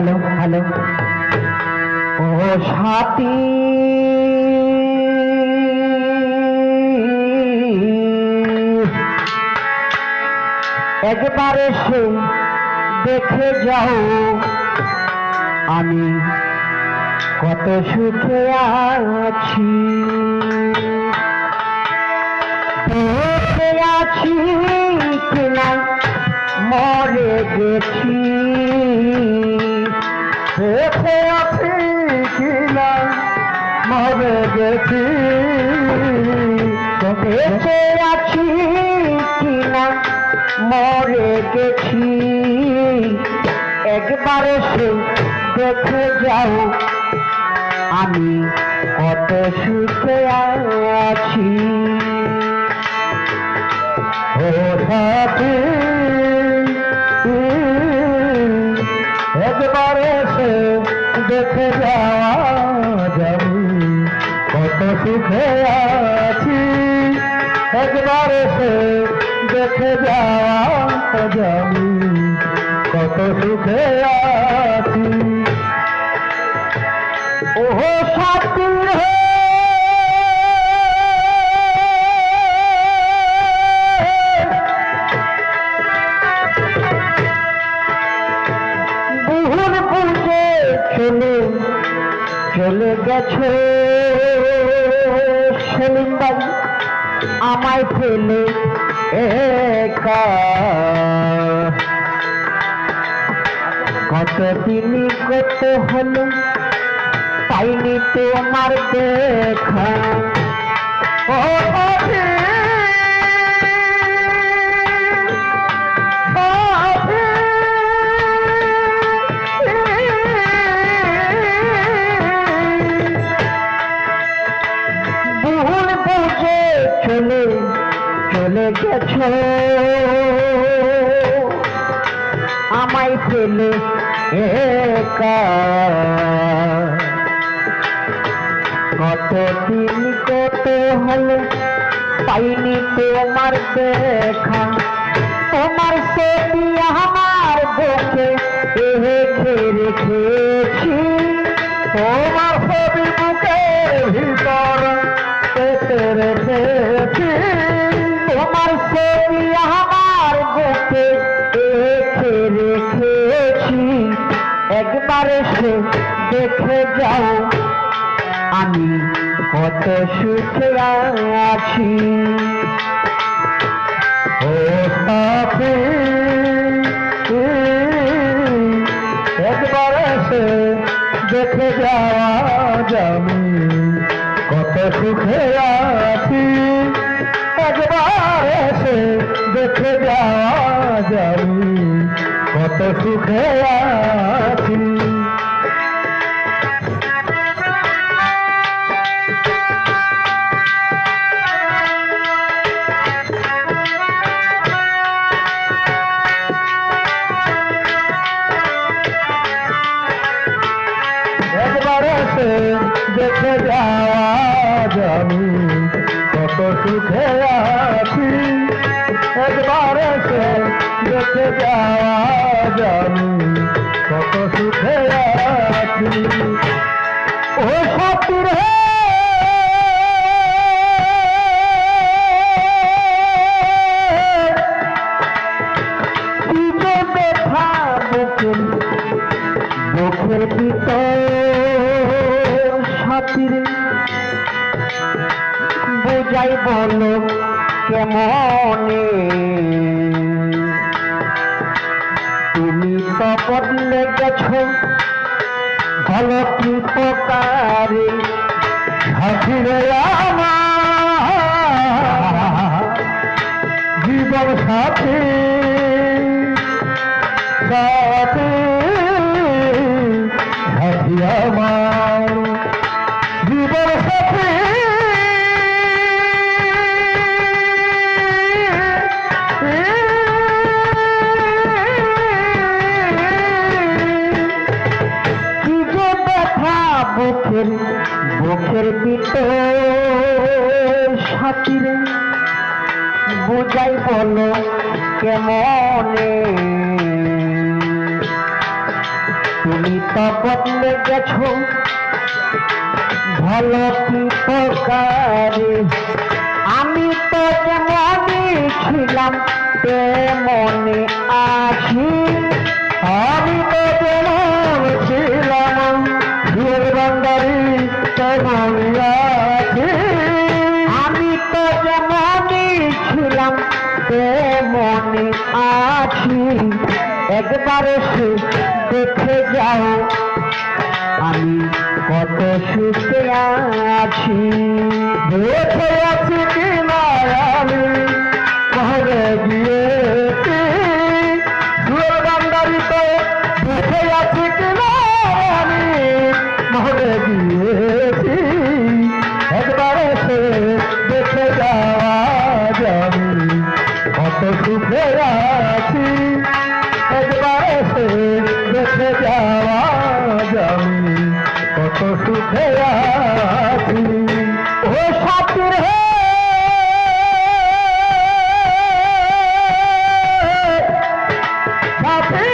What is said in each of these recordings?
Hello hello ও সাথী একবার এসে দেখে যাও আমি কত সুখে আছি বেঁচে আছি কিনা মরে গেছি বেঁচে আছি কিনা মরে গেছি বেঁচে আছি কিনা মরে গেছি একবার এসে দেখে যাও আমি কত সুখে আছি ও সাথী একবার এসে দেখে যাওয়া যাবি কত সুখে আছি একবার এসে দেখে যাওয়া যাবি কত সুখে আছি ও সাথী চলে গেছে সেলিম ভাই আমায় ফেলে একা কতদিন কত হলো পাইনি তোমার দেখা ও চলে গেছো আমায় ফেলে একা কতদিন কত হলো পাইনি তোমার দেখা তোমার ছবি আমার বুকে রেখে রেখেছি তোমার ছবি বুকের ভিতর পেতে রেখেছি তোমার ছবি আমার বুকে রেখে রেখেছি একবার এসে দেখে যাও আমি কত সুখে আছি ও সাথী একবার এসে দেখে যাওয়া যাবি কত সুখে আছি একবার এসে দেখে যাওয়া যাবি কত সুখে আছি একবার এসে দেখে যাওয়া যাবি কত সুখে আছি একবার এসে দেখে যাওয়া যাবি কত সুখে আছি ও সাথী রে বুকের ভিতর সাথীর বোঝাই বলো কেমনে তুমি তো বদলে গেছো ভালো কি প্রকারে সাথীরে আমার জীবন সাথী সাথী সাথী আমার জীবন সাথী কি যে ব্যথা বুকের ভিতর সাথীরে বুঝাই বলো কেমনে তুমি তো বদলে গেছো ভালো কি প্রকারে, আমি তো যেমনই ছিলাম তেমনি আছি। আমি তো যেমন ছিলাম সুয়ের বান্দারি তেমনি আছি। আমি তো যেমনই ছিলাম তেমনি আছি। একবার এসে দেখে যাও আমি কত সুখে আছি। দেখে আছি কি না আমি ঘরে গিয়েছি সুয়ের বান্দারিতে, দেখে আছি কি না আমি ঘরে গিয়েছি। একবার এসে দেখে যাওয়া আমি কত সুখে আছি। একবার এসে দেখে যাওয়া আমি কত সুখে আছি। ও সাথীর হে সাথী,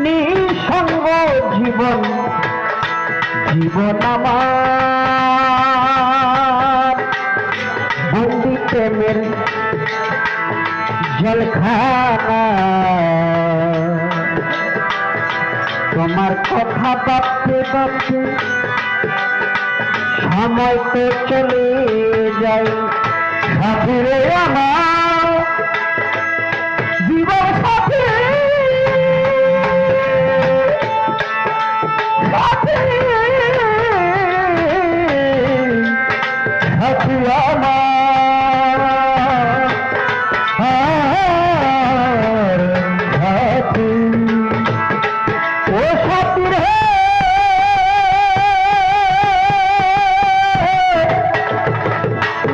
নিঃসঙ্গ জীবন জীবন আমার বন্দি প্রেমের জলখানা। তোমার কথা ভাবতে ভাবতে সময় তো চলে যায়। সাথী রে আমার জীবন সাথী, সাথী সাথী আমার সাথী। ও সাথী রে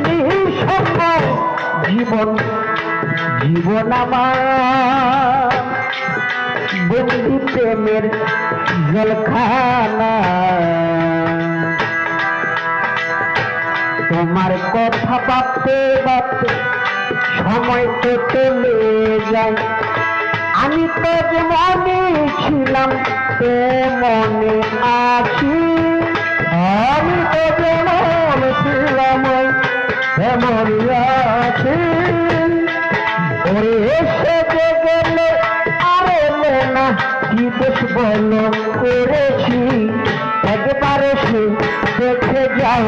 নিঃসঙ্গ জীবন জীবন আমার বন্দি প্রেমের জলখানা। তোমার কথা ভাবতে ভাবতে সময় তো চলে যায়। আমি তো যেমনই ছিলাম তেমনি আছি। আমি তো যেমন ছিলাম তেমনি আছি। ওরে এসে যে গেলে আর এলে না, কি দোষ বলো করেছি। একবার এসে দেখে যাও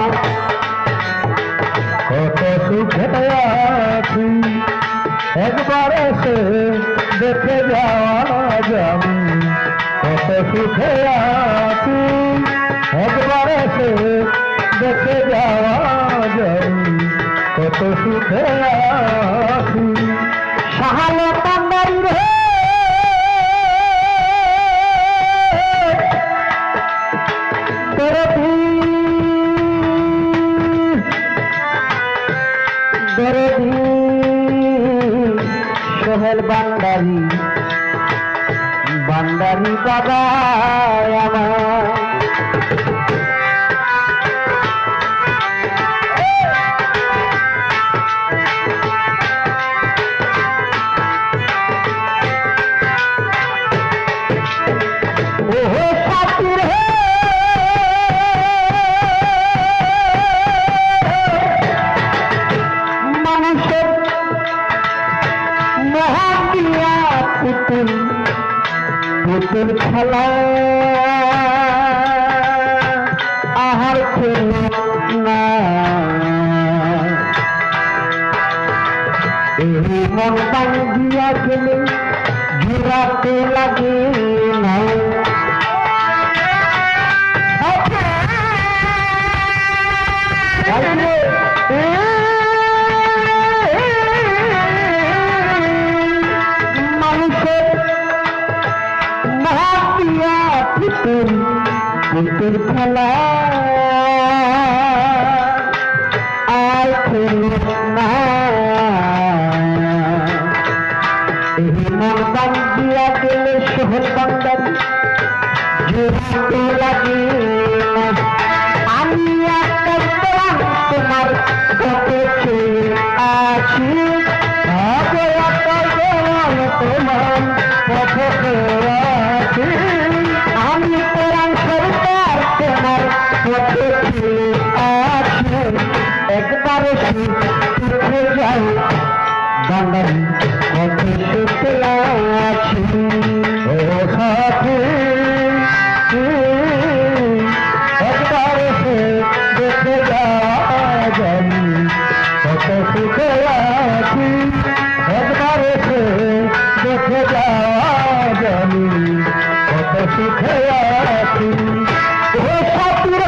কত সুখে আছি। একবার এসে দেখে যাওয়া আমি কত সুখে আছি। একবার এসে দেখে যাওয়া আমি কত সুখে আছি। সাহালো কান্দারি রে দরদি সোহেল বান্দারি, বান্দারি বাবা আমার। পুতুল খেলা আহার খেল না, এই মন বাঙ্গিয়া গেলে ঘুরাতে লাগে না। মানুষের মহাপিয়া পুতুল পুতুল খেলা আর খেল না, এই মন বাঙ্গিয়া গেলে সোহেল বান্দারি ঘুরাতে লাগে না। আমি তোমার কত চেয়ে আছি, পথে ঠেলে আছে একবার সে উঠে যায় বাঙালি পথে শুতে আছি ও সাথে একবার সে দেখে জানি কত সুখে আছি একবার সে দেখে জানি কত সুখে আছি ও সাথীর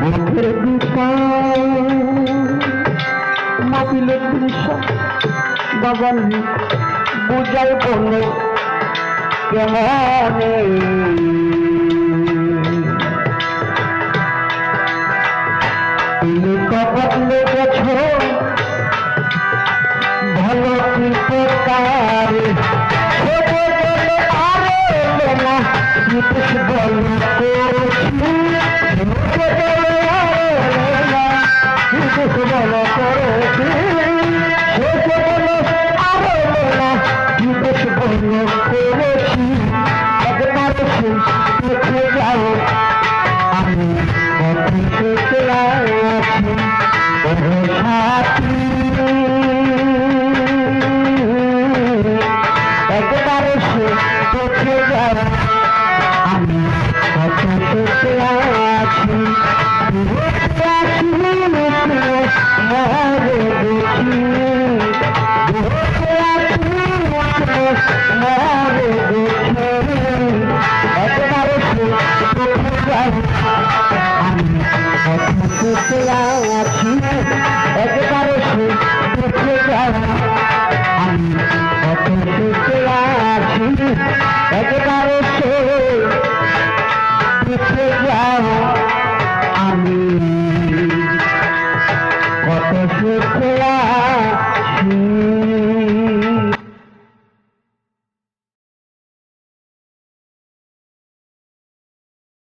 বুকের বিষয় মাপিলের দৃশ্য বাগান বুঝাই বলে কেমনে তুমি কখন লেগেছ ভালো কি প্রকার বল করছি বল করেছি বল করেছি একবার দেখে যাও আমি কত আছি সাথী একবার সে দেখে যাও আমি কত সুখে আছি আমি কত সুখে আছি একবার সে দেখে যাও আমি কত সুখে আছি একবার সে দেখে যাও আমি কত সুখে